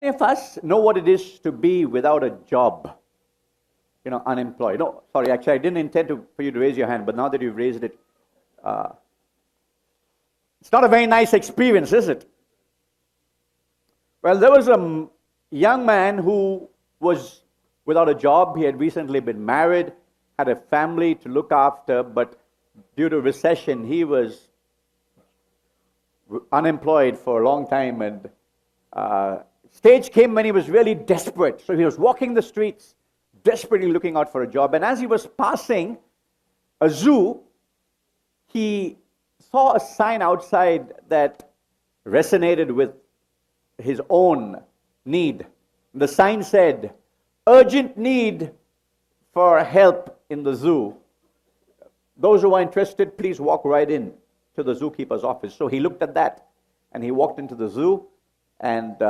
Many of us know what it is to be without a job, unemployed. No, sorry, actually, I didn't intend for you to raise your hand, but now that you've raised it, uh, it's not a very nice experience, is it? Well, there was a young man who was without a job. He had recently been married, had a family to look after, but due to recession, he was unemployed for a long time, and stage came when he was really desperate. So he was walking the streets, desperately looking out for a job. And as he was passing a zoo, he saw a sign outside that resonated with his own need. The sign said, "Urgent need for help in the zoo. Those who are interested, please walk right in to the zookeeper's office." So he looked at that, and he walked into the zoo and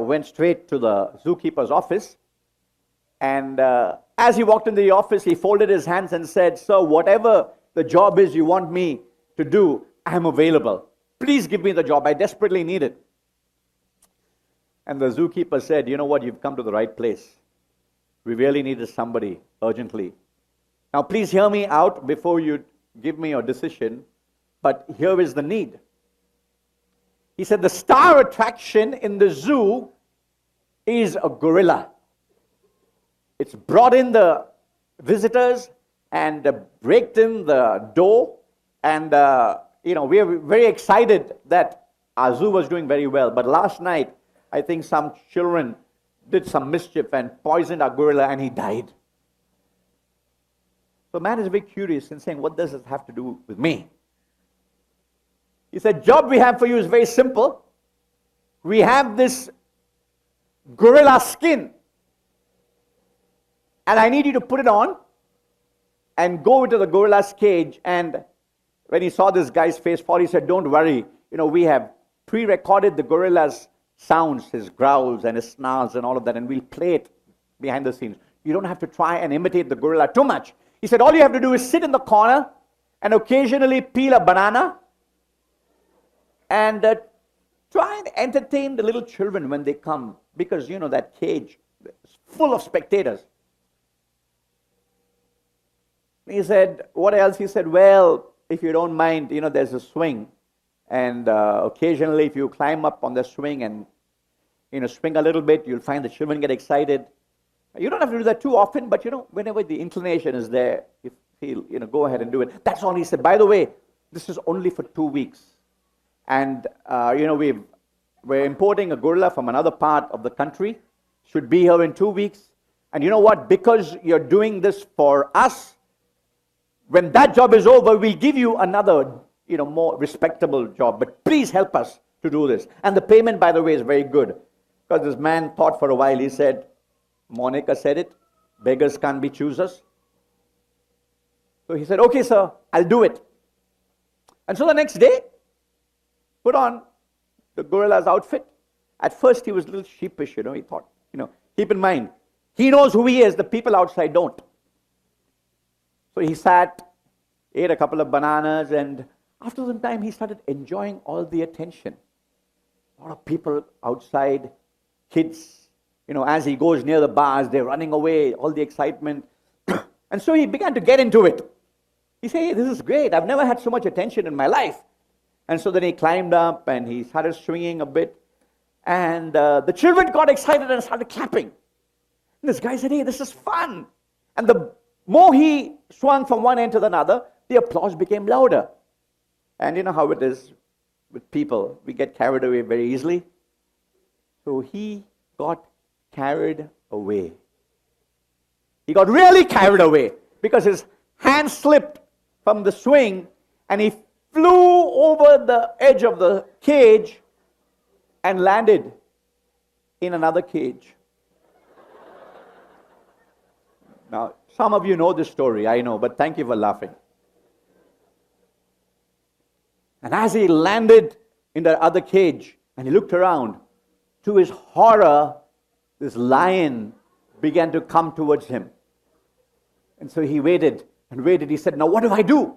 went straight to the zookeeper's office. And as he walked into the office, he folded his hands and said, "Sir, whatever the job is you want me to do, I'm available. Please give me the job. I desperately need it." And the zookeeper said, "You know what? You've come to the right place. We really needed somebody urgently. Now, please hear me out before you give me your decision, but here is the need." He said, "The star attraction in the zoo is a gorilla. It's brought in the visitors and braked in the door. And, we are very excited that our zoo was doing very well. But last night, I think some children did some mischief and poisoned our gorilla, and he died." So man is very curious and saying, "What does this have to do with me?" He said, "Job we have for you is very simple. We have this gorilla skin, and I need you to put it on and go into the gorilla's cage." And when he saw this guy's face fall, he said, "Don't worry. We have pre-recorded the gorilla's sounds, his growls and his snarls and all of that, and we'll play it behind the scenes. You don't have to try and imitate the gorilla too much." He said, "All you have to do is sit in the corner and occasionally peel a banana and try and entertain the little children when they come, because that cage is full of spectators." He said, "What else?" He said, "Well, if you don't mind, there's a swing, and occasionally if you climb up on the swing and swing a little bit, you'll find the children get excited. You don't have to do that too often, but whenever the inclination is there, you feel, go ahead and do it." That's all he said. "By the way, this is only for 2 weeks. And, we're importing a gorilla from another part of the country. Should be here in 2 weeks. And you know what? Because you're doing this for us, when that job is over, we'll give you another, more respectable job. But please help us to do this. And the payment, by the way, is very good." Because this man thought for a while. He said, Monica said it, beggars can't be choosers. So he said, "Okay, sir, I'll do it." And so the next day, put on the gorilla's outfit. At first, he was a little sheepish, He thought, keep in mind, he knows who he is, the people outside don't. So he sat, ate a couple of bananas, and after some time, he started enjoying all the attention. A lot of people outside, kids, as he goes near the bars, they're running away, all the excitement. And so he began to get into it. He said, "Hey, this is great. I've never had so much attention in my life." And so then he climbed up and he started swinging a bit. And the children got excited and started clapping. And this guy said, "Hey, this is fun." And the more he swung from one end to the other, the applause became louder. And you know how it is with people. We get carried away very easily. So he got carried away. He got really carried away because his hand slipped from the swing and he flew over the edge of the cage and landed in another cage. Now, some of you know this story, I know, but thank you for laughing. And as he landed in the other cage and he looked around, to his horror, this lion began to come towards him. And so he waited and waited. He said, "Now what do I do?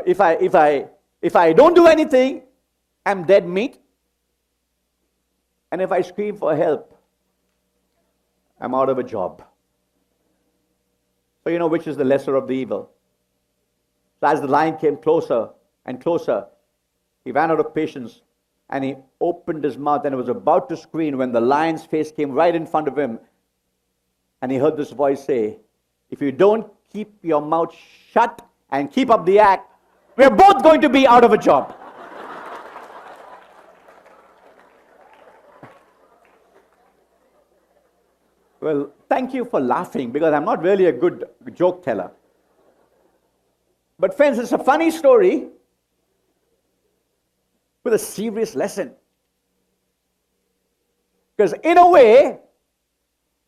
If I don't do anything, I'm dead meat. And if I scream for help, I'm out of a job. So you know which is the lesser of the evil. So as the lion came closer and closer, he ran out of patience and he opened his mouth and was about to scream when the lion's face came right in front of him. And he heard this voice say, if you don't keep your mouth shut and keep up the act, we're both going to be out of a job. Well, thank you for laughing because I'm not really a good joke teller. But friends, it's a funny story with a serious lesson. Because in a way,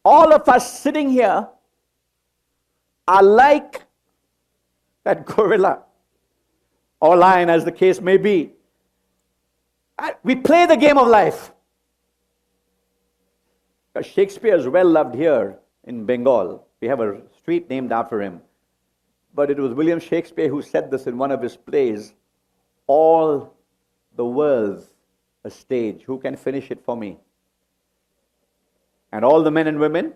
all of us sitting here are like that gorilla or lion, as the case may be. We play the game of life. Shakespeare is well loved here in Bengal. We have a street named after him. But it was William Shakespeare who said this in one of his plays, all the world's a stage. Who can finish it for me? And all the men and women,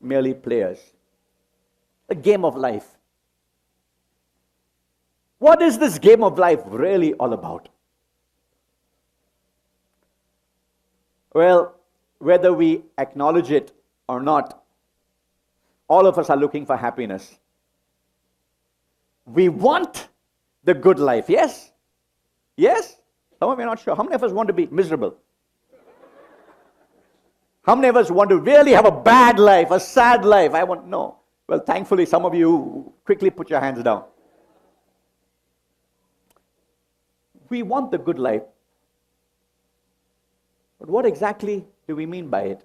merely players. A game of life. What is this game of life really all about? Well, whether we acknowledge it or not, all of us are looking for happiness. We want the good life, yes? Yes? Some of you are not sure. How many of us want to be miserable? How many of us want to really have a bad life, a sad life? I want, no. Well, thankfully, some of you quickly put your hands down. We want the good life. But what exactly do we mean by it?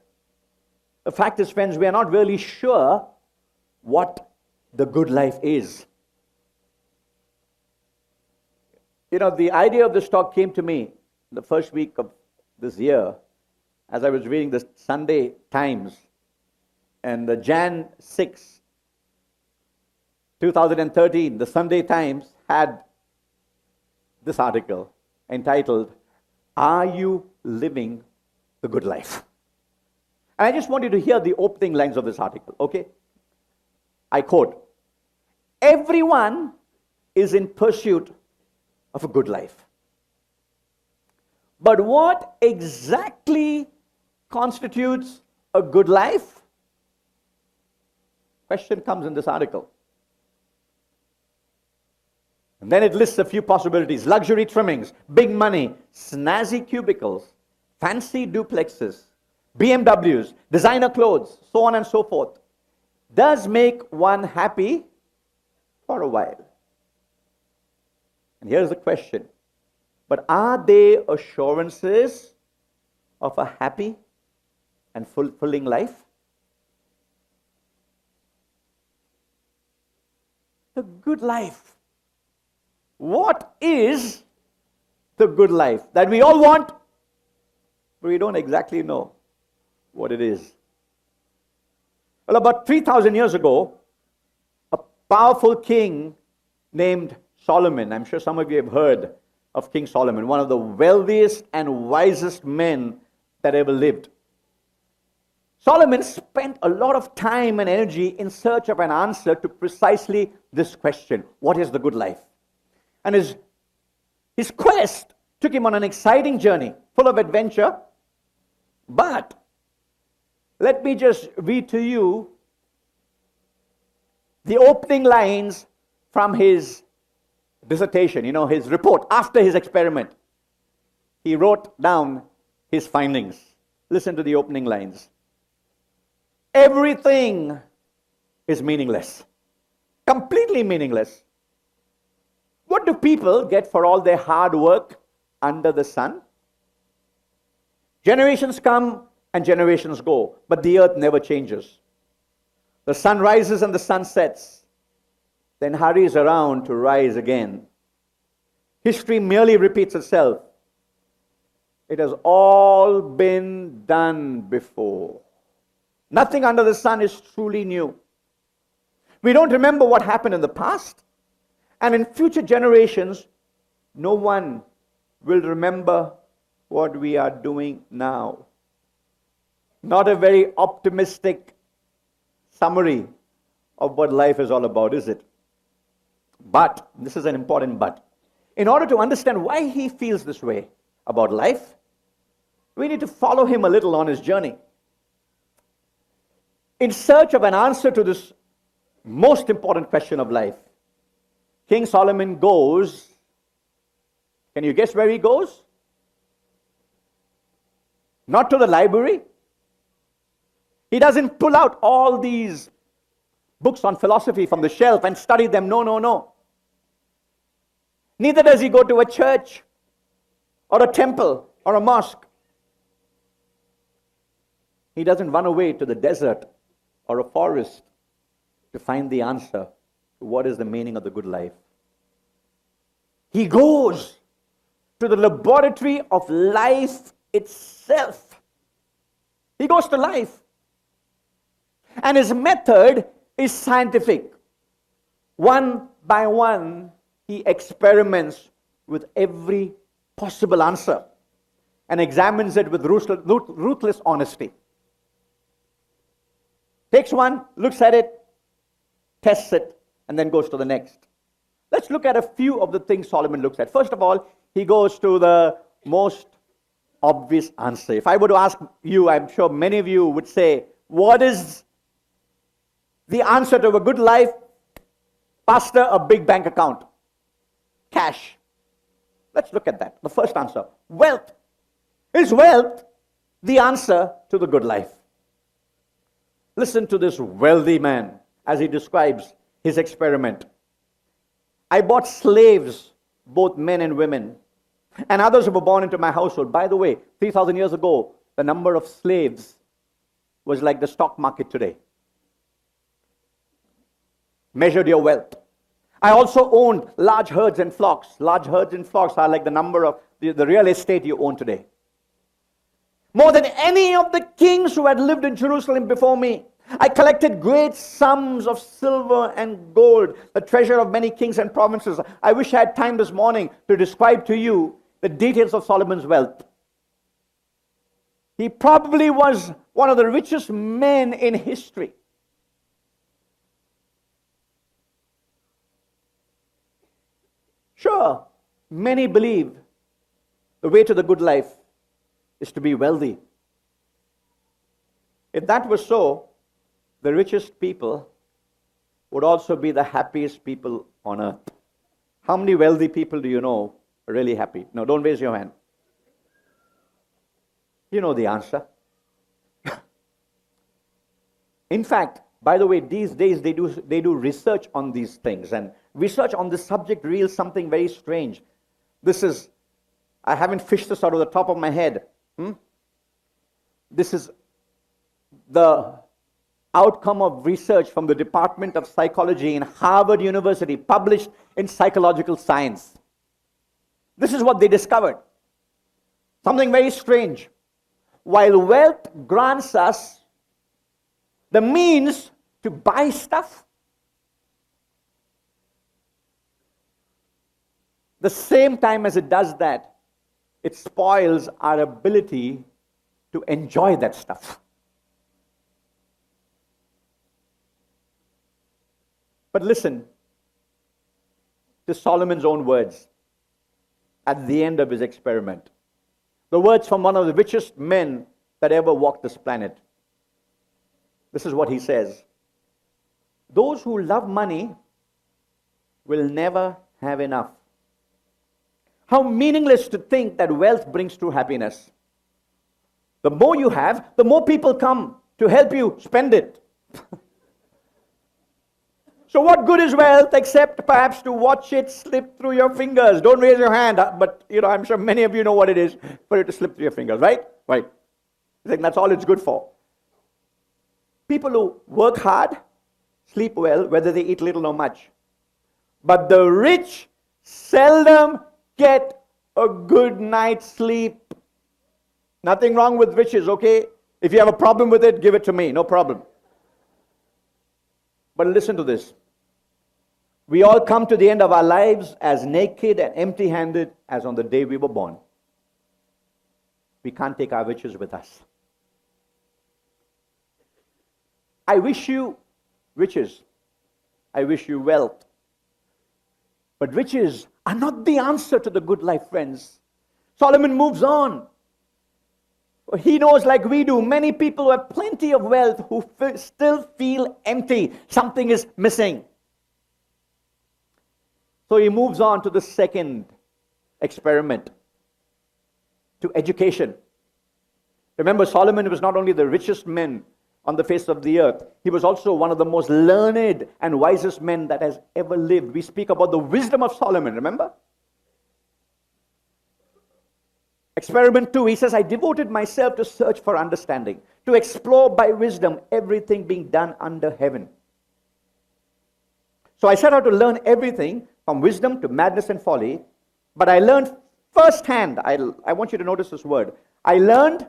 The fact is, friends, we are not really sure what the good life is. You know, the idea of this talk came to me the first week of this year as I was reading the Sunday Times. And the Jan 6, 2013, the Sunday Times had this article entitled, Are You Living the Good Life? And I just want you to hear the opening lines of this article, okay? I quote, everyone is in pursuit of a good life. But what exactly constitutes a good life? Question comes in this article. And then it lists a few possibilities. Luxury trimmings, big money, snazzy cubicles, fancy duplexes, BMWs, designer clothes, so on and so forth. Does make one happy for a while. And here's the question. But are they assurances of a happy and fulfilling life? The good life. What is the good life that we all want, but we don't exactly know what it is? Well, about 3,000 years ago, a powerful king named Solomon, I'm sure some of you have heard of King Solomon, one of the wealthiest and wisest men that ever lived. Solomon spent a lot of time and energy in search of an answer to precisely this question, what is the good life? And his quest took him on an exciting journey, full of adventure. But let me just read to you the opening lines from his dissertation, his report after his experiment. He wrote down his findings. Listen to the opening lines. Everything is meaningless, completely meaningless. What do people get for all their hard work under the sun? Generations come and generations go, but the earth never changes. The sun rises and the sun sets, then hurries around to rise again. History merely repeats itself. It has all been done before. Nothing under the sun is truly new. We don't remember what happened in the past. And in future generations, no one will remember what we are doing now. Not a very optimistic summary of what life is all about, is it? But, this is an important but, in order to understand why he feels this way about life, we need to follow him a little on his journey. In search of an answer to this most important question of life, King Solomon goes, can you guess where he goes? Not to the library. He doesn't pull out all these books on philosophy from the shelf and study them. No, no, no. Neither does he go to a church or a temple or a mosque. He doesn't run away to the desert or a forest to find the answer to what is the meaning of the good life. He goes to the laboratory of life itself. He goes to life. And his method is scientific. One by one, he experiments with every possible answer and examines it with ruthless honesty. Takes one, looks at it, tests it, and then goes to the next. Let's look at a few of the things Solomon looks at. First of all, he goes to the most obvious answer. If I were to ask you, I'm sure many of you would say, what is the answer to a good life? Pastor, a big bank account. Cash. Let's look at that. The first answer. Wealth. Is wealth the answer to the good life? Listen to this wealthy man as he describes his experiment. I bought slaves, both men and women, and others who were born into my household. By the way, 3,000 years ago, the number of slaves was like the stock market today. Measured your wealth. I also owned large herds and flocks. Large herds and flocks are like the number of the real estate you own today. More than any of the kings who had lived in Jerusalem before me. I collected great sums of silver and gold, the treasure of many kings and provinces. I wish I had time this morning to describe to you the details of Solomon's wealth. He probably was one of the richest men in history. Sure, many believe the way to the good life is to be wealthy. If that was so, the richest people would also be the happiest people on earth. How many wealthy people do you know are really happy? No, don't raise your hand. You know the answer. In fact, by the way, these days they do research on these things, and research on this subject reveals something very strange. I haven't fished this out of the top of my head. This is the outcome of research from the Department of Psychology in Harvard University, published in Psychological Science. This is what they discovered. Something very strange. While wealth grants us the means to buy stuff, the same time as it does that, it spoils our ability to enjoy that stuff. But listen to Solomon's own words at the end of his experiment. The words from one of the richest men that ever walked this planet. This is what he says. Those who love money will never have enough. How meaningless to think that wealth brings true happiness. The more you have, the more people come to help you spend it. So what good is wealth except perhaps to watch it slip through your fingers? Don't raise your hand, but I'm sure many of you know what it is for it to slip through your fingers, right? Right. I think that's all it's good for. People who work hard sleep well, whether they eat little or much. But the rich seldom get a good night's sleep. Nothing wrong with riches, okay? If you have a problem with it, give it to me, no problem. But listen to this. We all come to the end of our lives as naked and empty-handed as on the day we were born. We can't take our riches with us. I wish you riches. I wish you wealth. But riches are not the answer to the good life, friends. Solomon moves on. He knows, like we do, many people who have plenty of wealth who still feel empty. Something is missing. So he moves on to the second experiment, to education. Remember, Solomon was not only the richest man on the face of the earth, he was also one of the most learned and wisest men that has ever lived. We speak about the wisdom of Solomon, remember? Experiment 2, he says, I devoted myself to search for understanding, to explore by wisdom everything being done under heaven. So I set out to learn everything from wisdom to madness and folly, but I learned firsthand, I want you to notice this word, I learned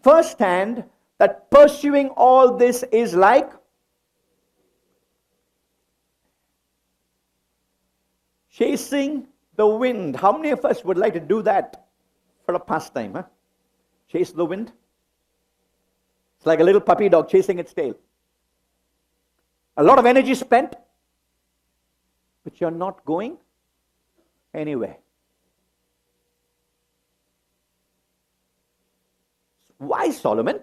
firsthand that pursuing all this is like chasing the wind. How many of us would like to do that for a pastime? Huh? Chase the wind. It's like a little puppy dog chasing its tail. A lot of energy spent, but you're not going anywhere. Why, Solomon?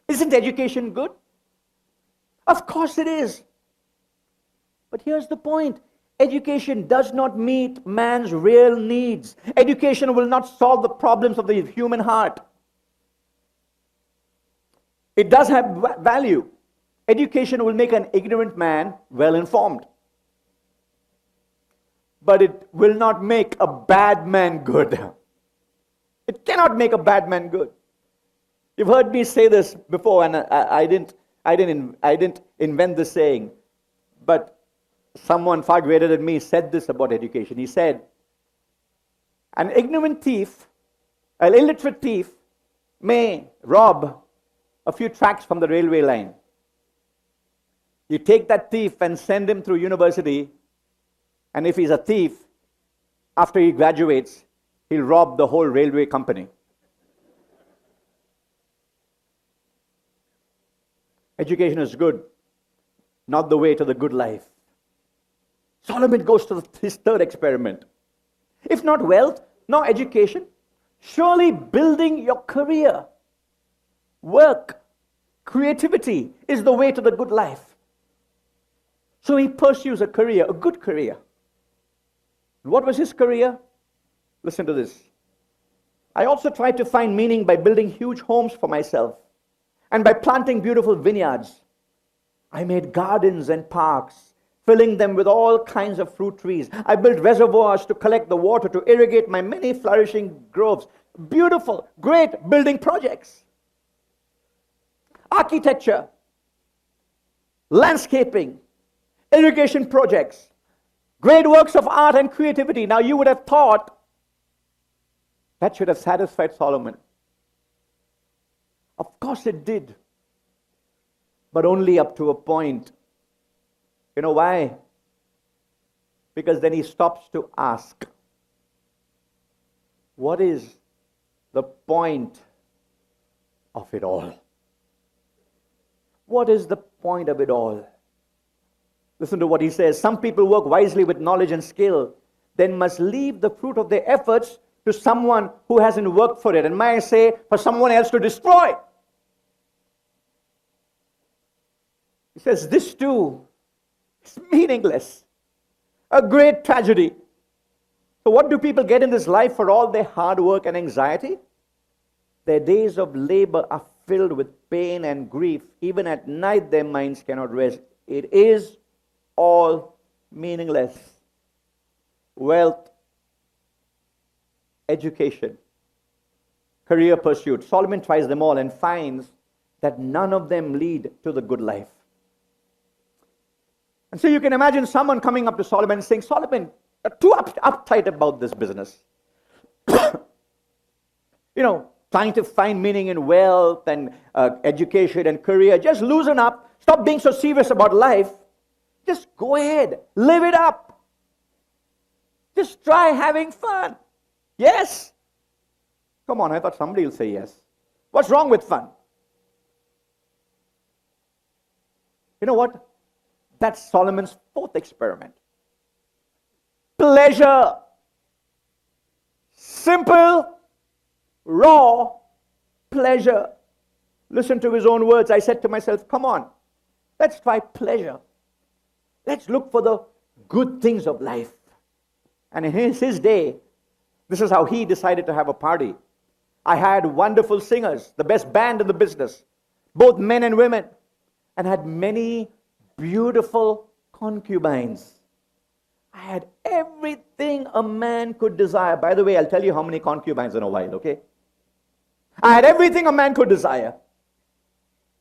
Isn't education good? Of course it is. But here's the point. Education does not meet man's real needs. Education will not solve the problems of the human heart. It does have value. Education will make an ignorant man well informed. But it will not make a bad man good. It cannot make a bad man good. You've heard me say this before, and I didn't invent this saying, but someone far greater than me said this about education. He said, an ignorant thief, an illiterate thief, may rob a few tracks from the railway line. You take that thief and send him through university, and if he's a thief, after he graduates, he'll rob the whole railway company. Education is good, not the way to the good life. Solomon goes to his third experiment. If not wealth, nor education, surely building your career, work, creativity is the way to the good life. So he pursues a career, a good career. What was his career? Listen to this. I also tried to find meaning by building huge homes for myself and by planting beautiful vineyards. I made gardens and parks, filling them with all kinds of fruit trees. I built reservoirs to collect the water to irrigate my many flourishing groves. Beautiful, great building projects. Architecture, landscaping, irrigation projects, great works of art and creativity. Now you would have thought that should have satisfied Solomon. Of course it did, but only up to a point. You know why? Because then he stops to ask, what is the point of it all? What is the point of it all? Listen to what he says. Some people work wisely with knowledge and skill, then must leave the fruit of their efforts to someone who hasn't worked for it. And may I say, for someone else to destroy. He says, this too is meaningless. A great tragedy. So what do people get in this life for all their hard work and anxiety? Their days of labor are filled with pain and grief. Even at night their minds cannot rest. It is all meaningless. Wealth, education, career pursuit. Solomon tries them all and finds that none of them lead to the good life. And so you can imagine someone coming up to Solomon and saying, Solomon, you're too uptight about this business. Trying to find meaning in wealth and education and career. Just loosen up. Stop being so serious about life. Just go ahead. Live it up. Just try having fun. Yes? Come on, I thought somebody will say yes. What's wrong with fun? You know what? That's Solomon's fourth experiment. Pleasure. Simple, raw pleasure. Listen to his own words. I said to myself, come on, let's try pleasure. Let's look for the good things of life. And in his day, this is how he decided to have a party. I had wonderful singers, the best band in the business, both men and women, and had many beautiful concubines. I had everything a man could desire. By the way, I'll tell you how many concubines in a while, okay? I had everything a man could desire.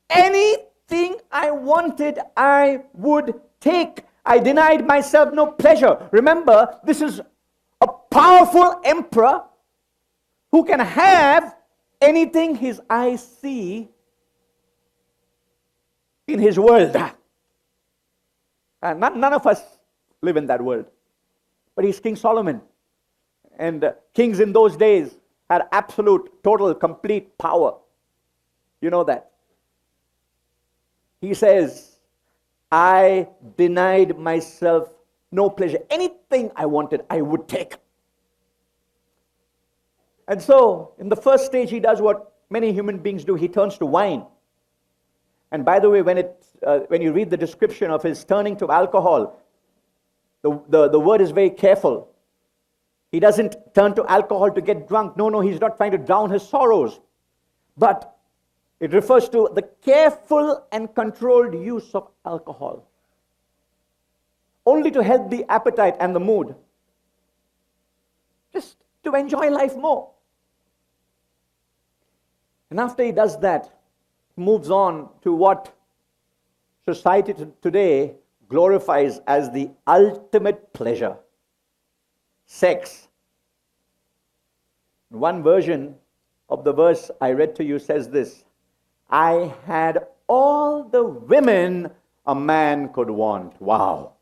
Anything I wanted, I would take. I denied myself no pleasure. Remember, this is a powerful emperor who can have anything his eyes see in his world. And none of us live in that world. But he's King Solomon. And kings in those days had absolute, total, complete power. You know that. He says, I denied myself no pleasure. Anything I wanted, I would take. And so, in the first stage, he does what many human beings do. He turns to wine. And by the way, when you read the description of his turning to alcohol, the word is very careful. He doesn't turn to alcohol to get drunk. No, he's not trying to drown his sorrows. But it refers to the careful and controlled use of alcohol, only to help the appetite and the mood, just to enjoy life more. And after he does that, he moves on to what society today glorifies as the ultimate pleasure: sex. One version of the verse I read to you says this: I had all the women a man could want. Wow.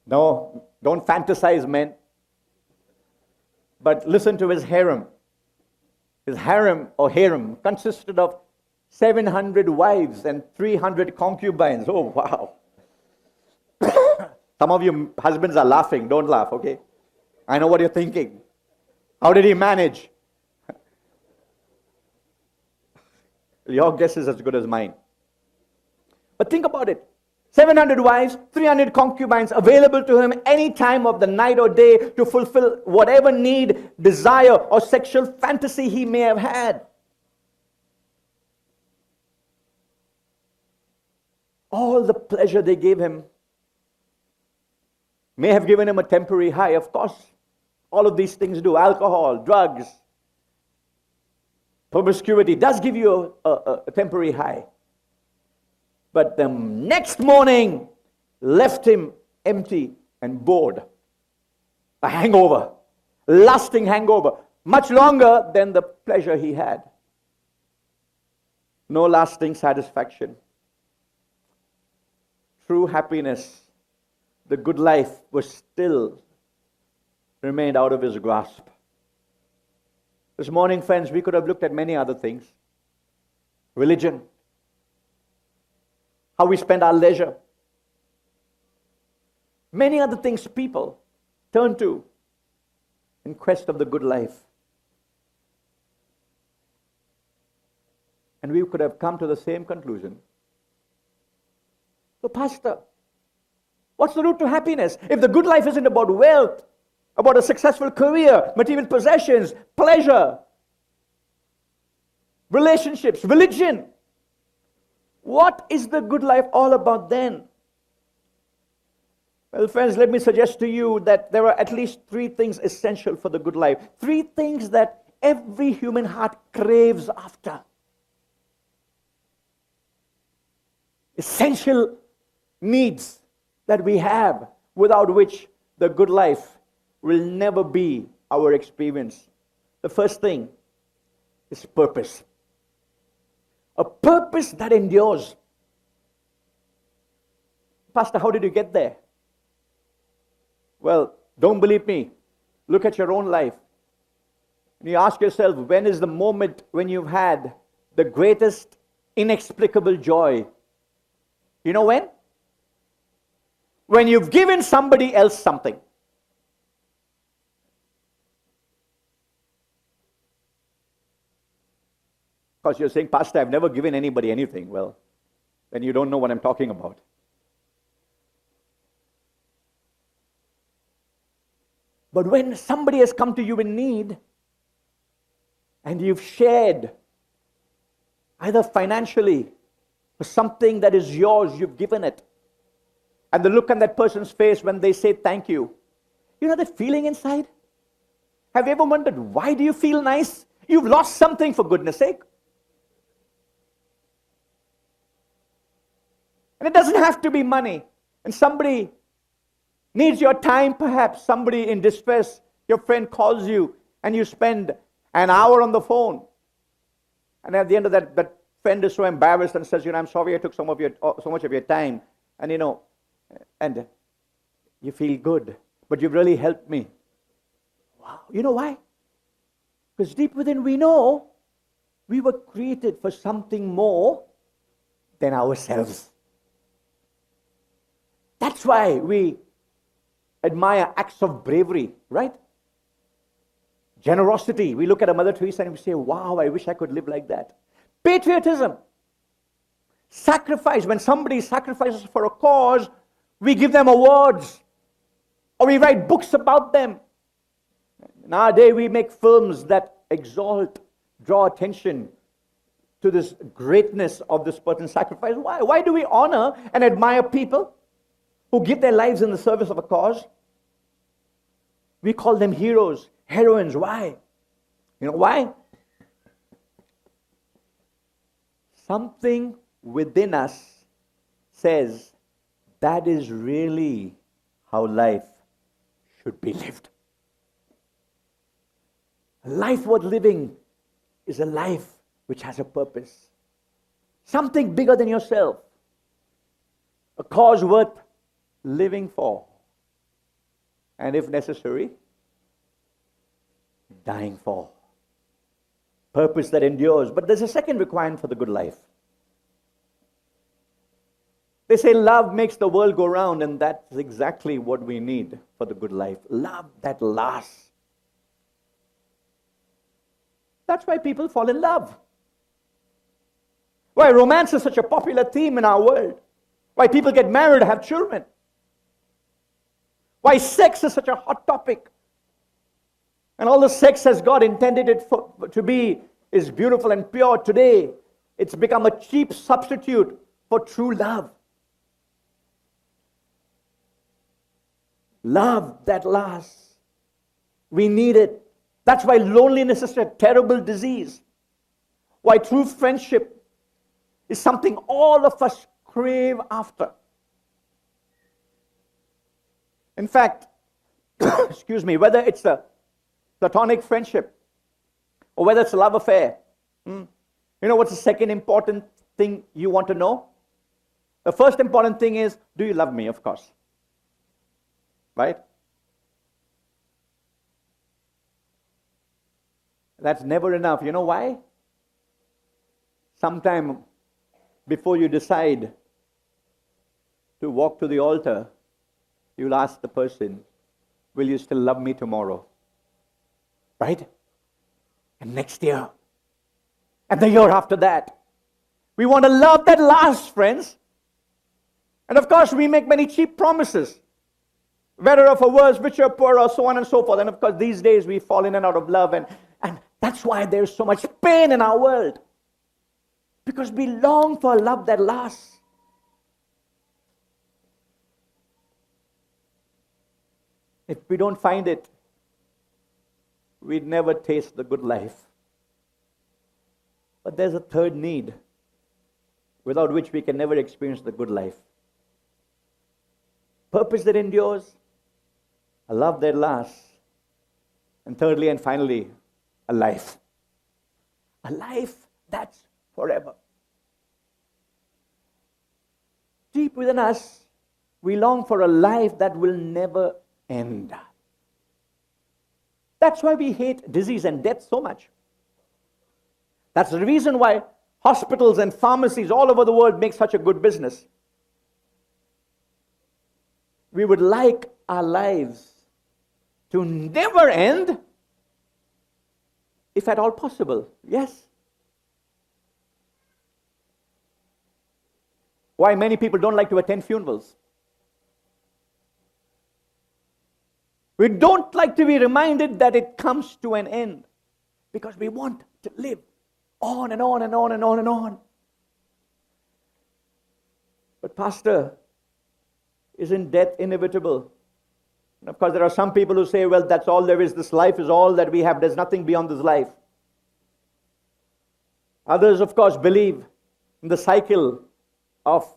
No, don't fantasize, men. But listen to his harem. His harem or harem consisted of 700 wives and 300 concubines. Oh, wow. Some of you husbands are laughing. Don't laugh, okay? I know what you're thinking. How did he manage? Your guess is as good as mine. But think about it. 700 wives, 300 concubines available to him any time of the night or day to fulfill whatever need, desire, or sexual fantasy he may have had. All the pleasure they gave him may have given him a temporary high. Of course, all of these things do. Alcohol, drugs, promiscuity does give you a temporary high. But the next morning left him empty and bored. A hangover, lasting hangover, much longer than the pleasure he had. No lasting satisfaction. True happiness, the good life, was still remained out of his grasp. This morning, friends, we could have looked at many other things. Religion, how we spend our leisure. Many other things people turn to in quest of the good life. And we could have come to the same conclusion. So, Pastor, what's the route to happiness? If the good life isn't about wealth, about a successful career, material possessions, pleasure, relationships, religion, what is the good life all about then? Well, friends, let me suggest to you that there are at least 3 things essential for the good life. 3 things that every human heart craves after. Essential needs that we have, without which the good life will never be our experience. The first thing is purpose. A purpose that endures. Pastor, how did you get there? Well, don't believe me. Look at your own life. And you ask yourself, when is the moment when you've had the greatest inexplicable joy. You know when? When you've given somebody else something. Because you're saying, Pastor, I've never given anybody anything. Well, then you don't know what I'm talking about. But when somebody has come to you in need, and you've shared, either financially, or something that is yours, you've given it, and the look on that person's face when they say thank you, you know that feeling inside? Have you ever wondered, why do you feel nice? You've lost something, for goodness sake. And it doesn't have to be money. And somebody needs your time, perhaps. Somebody in distress, your friend calls you, and you spend an hour on the phone. And at the end of that friend is so embarrassed and says, I'm sorry I took so much of your time. And and you feel good. But you've really helped me. Wow. You know why? Because deep within we know we were created for something more than ourselves. That's why we admire acts of bravery, right? Generosity. We look at a Mother Teresa and we say, wow, I wish I could live like that. Patriotism. Sacrifice. When somebody sacrifices for a cause, we give them awards. Or we write books about them. Nowadays we make films that exalt, draw attention to this greatness of this person's sacrifice. Why? Why do we honor and admire people who give their lives in the service of a cause? We call them heroes, heroines. Why? You know why? Something within us says that is really how life should be lived. A life worth living is a life which has a purpose. Something bigger than yourself. A cause worth living for. And if necessary, dying for. Purpose that endures. But there's a second requirement for the good life. They say love makes the world go round, and that's exactly what we need for the good life. Love that lasts. That's why people fall in love. Why romance is such a popular theme in our world. Why people get married, have children. Why sex is such a hot topic. And all the sex as God intended it to be is beautiful and pure. Today, it's become a cheap substitute for true love. Love that lasts. We need it. That's why loneliness is a terrible disease. Why true friendship is something all of us crave after. In fact, excuse me, whether it's a platonic friendship or whether it's a love affair, you know what's the second important thing you want to know? The first important thing is, do you love me? Of course. Right? That's never enough. You know why? Sometime before you decide to walk to the altar, you'll ask the person, will you still love me tomorrow? Right? And next year. And the year after that. We want a love that lasts, friends. And of course, we make many cheap promises. Better or for worse, richer, poorer, so on and so forth. And of course, these days we fall in and out of love. And that's why there's so much pain in our world. Because we long for a love that lasts. If we don't find it, we'd never taste the good life. But there's a third need, without which we can never experience the good life. Purpose that endures, a love that lasts, and thirdly and finally, a life. A life that's forever. Deep within us, we long for a life that will never end. That's why we hate disease and death so much. That's the reason why hospitals and pharmacies all over the world make such a good business. We would like our lives to never end, if at all possible. Yes. Why many people don't like to attend funerals? We don't like to be reminded that it comes to an end, because we want to live on and on and on and on and on. But Pastor, isn't death inevitable? And of course, there are some people who say, well, that's all there is. This life is all that we have. There's nothing beyond this life. Others, of course, believe in the cycle of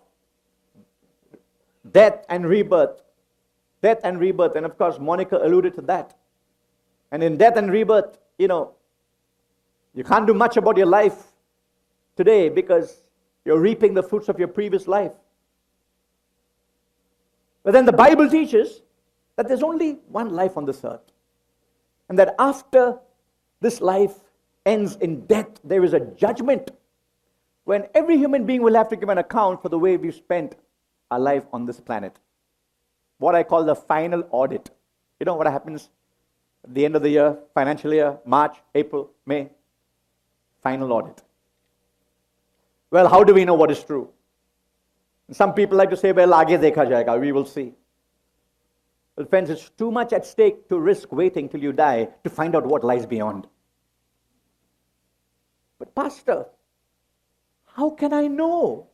death and rebirth. Death and rebirth. And of course, Monica alluded to that. And in death and rebirth, you can't do much about your life today because you're reaping the fruits of your previous life. But then the Bible teaches that there's only one life on this earth. And that after this life ends in death, there is a judgment when every human being will have to give an account for the way we've spent our life on this planet. What I call the final audit. You know what happens at the end of the year, financial year, March, April, May? Final audit. Well, how do we know what is true? Some people like to say, well, aage dekha jayega, we will see. Well, friends, it's too much at stake to risk waiting till you die to find out what lies beyond. But Pastor, how can I know?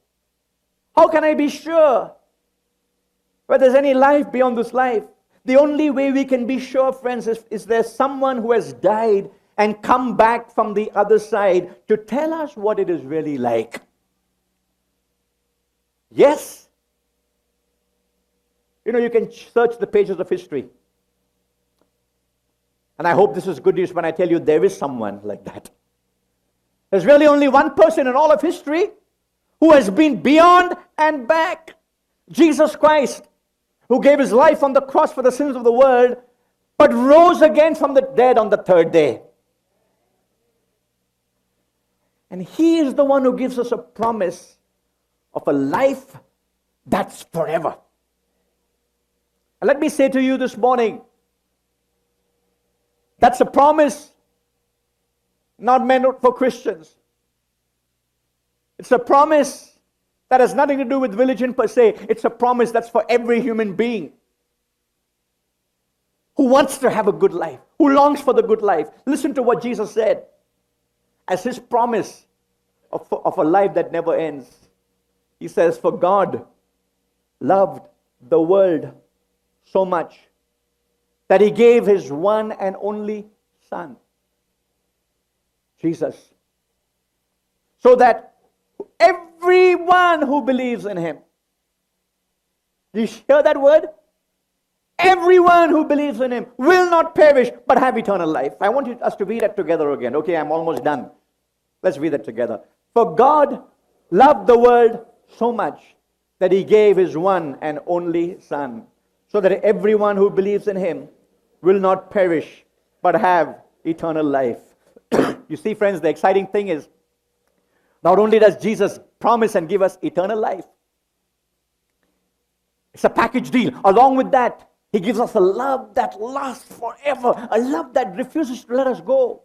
How can I be sure whether there's any life beyond this life? The only way we can be sure, friends, is there someone who has died and come back from the other side to tell us what it is really like. Yes. You can search the pages of history. And I hope this is good news when I tell you there is someone like that. There's really only one person in all of history who has been beyond and back. Jesus Christ, who gave his life on the cross for the sins of the world, but rose again from the dead on the third day. And he is the one who gives us a promise of a life that's forever. And let me say to you this morning, that's a promise not meant for Christians. It's a promise that has nothing to do with religion per se. It's a promise that's for every human being who wants to have a good life, who longs for the good life. Listen to what Jesus said as his promise of a life that never ends. He says, for God loved the world so much that he gave his one and only Son, Jesus, so that everyone who believes in him, do you hear that word? Everyone who believes in him will not perish but have eternal life. I want us to read that together again. Okay, I'm almost done. Let's read that together. For God loved the world so much that he gave his one and only Son, so that everyone who believes in him will not perish but have eternal life. You see, friends, the exciting thing is, not only does Jesus promise and give us eternal life, it's a package deal. Along with that, he gives us a love that lasts forever, a love that refuses to let us go.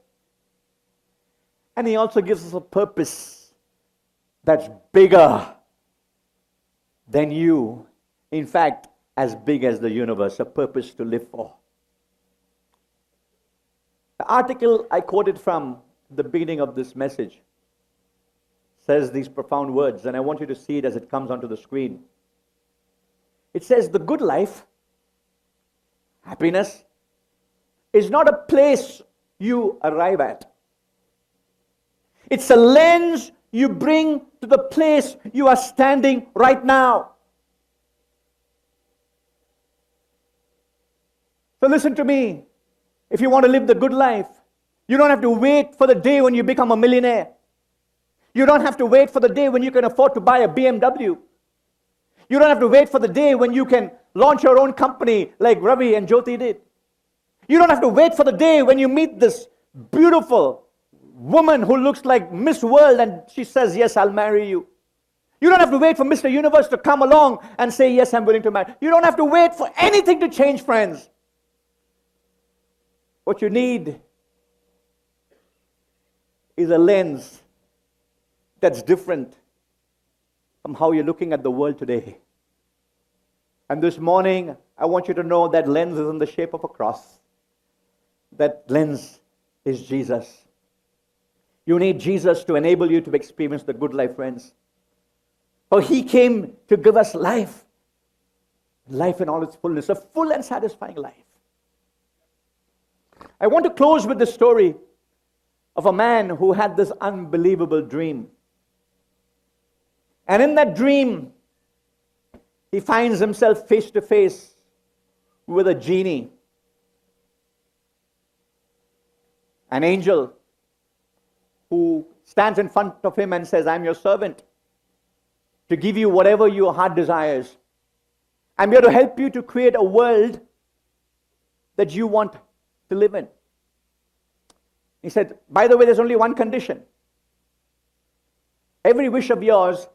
And he also gives us a purpose that's bigger than you. In fact, as big as the universe, a purpose to live for. The article I quoted from the beginning of this message says these profound words, and I want you to see it as it comes onto the screen. It says, the good life, happiness, is not a place you arrive at. It's a lens you bring to the place you are standing right now. So listen to me. If you want to live the good life, you don't have to wait for the day when you become a millionaire. You don't have to wait for the day when you can afford to buy a BMW. You don't have to wait for the day when you can launch your own company like Ravi and Jyoti did. You don't have to wait for the day when you meet this beautiful woman who looks like Miss World and she says, yes, I'll marry you. You don't have to wait for Mr. Universe to come along and say, yes, I'm willing to marry. You don't have to wait for anything to change, friends. What you need is a lens that's different from how you're looking at the world today. And this morning, I want you to know that lens is in the shape of a cross. That lens is Jesus. You need Jesus to enable you to experience the good life, friends. For He came to give us life. Life in all its fullness. A full and satisfying life. I want to close with the story of a man who had this unbelievable dream. And in that dream, he finds himself face to face with a genie. An angel who stands in front of him and says, I'm your servant to give you whatever your heart desires. I'm here to help you to create a world that you want to live in. He said, by the way, there's only one condition. Every wish of yours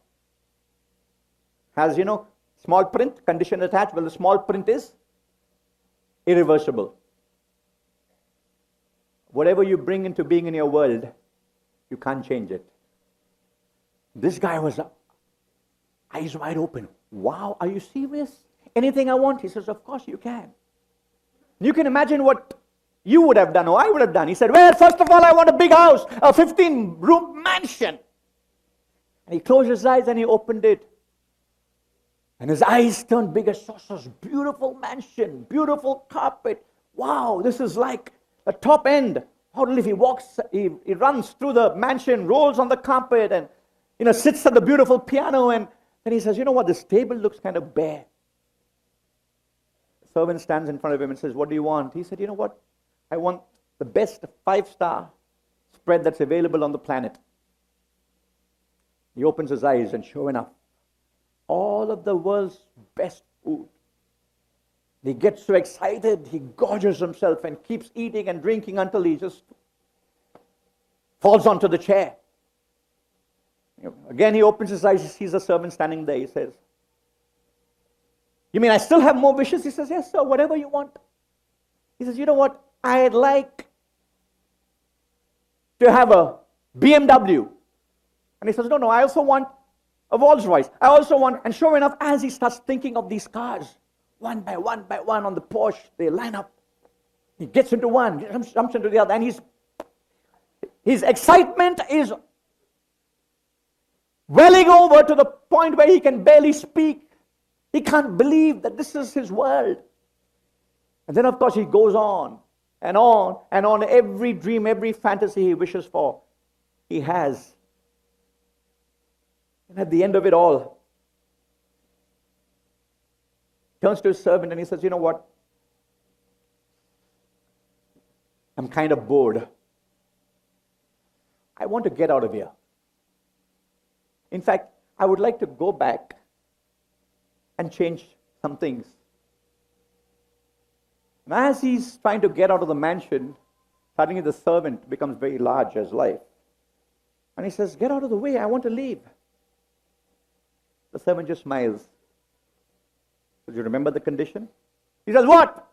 has, small print, condition attached. Well, the small print is irreversible. Whatever you bring into being in your world, you can't change it. This guy was eyes wide open. Wow, are you serious? Anything I want? He says, of course you can. You can imagine what you would have done or I would have done. He said, well, first of all, I want a big house, a 15-room mansion. And he closed his eyes and he opened it. And his eyes turned big as saucers. Beautiful mansion, beautiful carpet. Wow, this is like a top end. How if he walks, he runs through the mansion, rolls on the carpet and, sits at the beautiful piano. And then he says, you know what, this table looks kind of bare. The servant stands in front of him and says, what do you want? He said, you know what, I want the best 5-star spread that's available on the planet. He opens his eyes and sure enough, all of the world's best food. He gets so excited, he gorges himself and keeps eating and drinking until he just falls onto the chair. Again, he opens his eyes, he sees a servant standing there. He says, you mean I still have more wishes? He says, yes, sir, whatever you want. He says, you know what? I'd like to have a BMW. And he says, no, I also want a Rolls Royce. I also want, and sure enough, as he starts thinking of these cars, one by one on the Porsche, they line up. He gets into one, jumps into the other, and his excitement is welling over to the point where he can barely speak. He can't believe that this is his world. And then, of course, he goes on and on and on. Every dream, every fantasy he wishes for, he has. And at the end of it all, he turns to his servant and he says, you know what? I'm kind of bored. I want to get out of here. In fact, I would like to go back and change some things. And as he's trying to get out of the mansion, suddenly the servant becomes very large as life. And he says, get out of the way, I want to leave. The servant just smiles. Do you remember the condition? He says, what?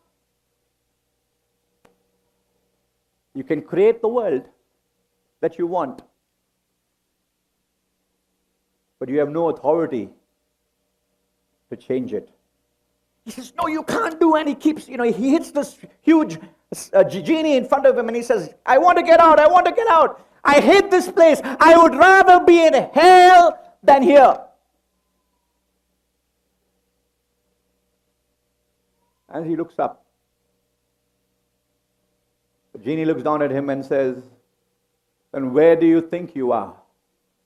You can create the world that you want, but you have no authority to change it. He says, no, you can't do. And he keeps, he hits this huge genie in front of him and he says, I want to get out, I want to get out. I hate this place. I would rather be in hell than here. And he looks up. The genie looks down at him and says, then where do you think you are?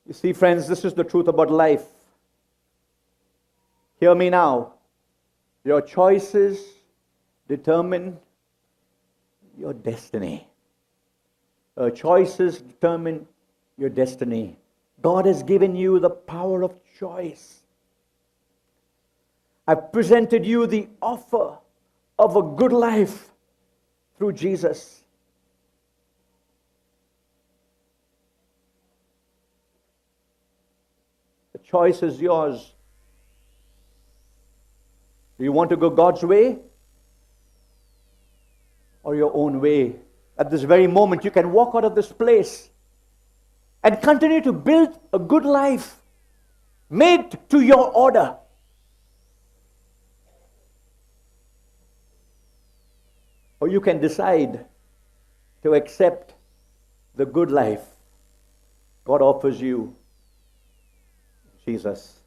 You see, friends, this is the truth about life. Hear me now. Your choices determine your destiny. Your choices determine your destiny. God has given you the power of choice. I've presented you the offer of a good life through Jesus. choice is yours. Do you want to go God's way or your own way? At this very moment, you can walk out of this place and continue to build a good life made to your order. Or you can decide to accept the good life God offers you, Jesus.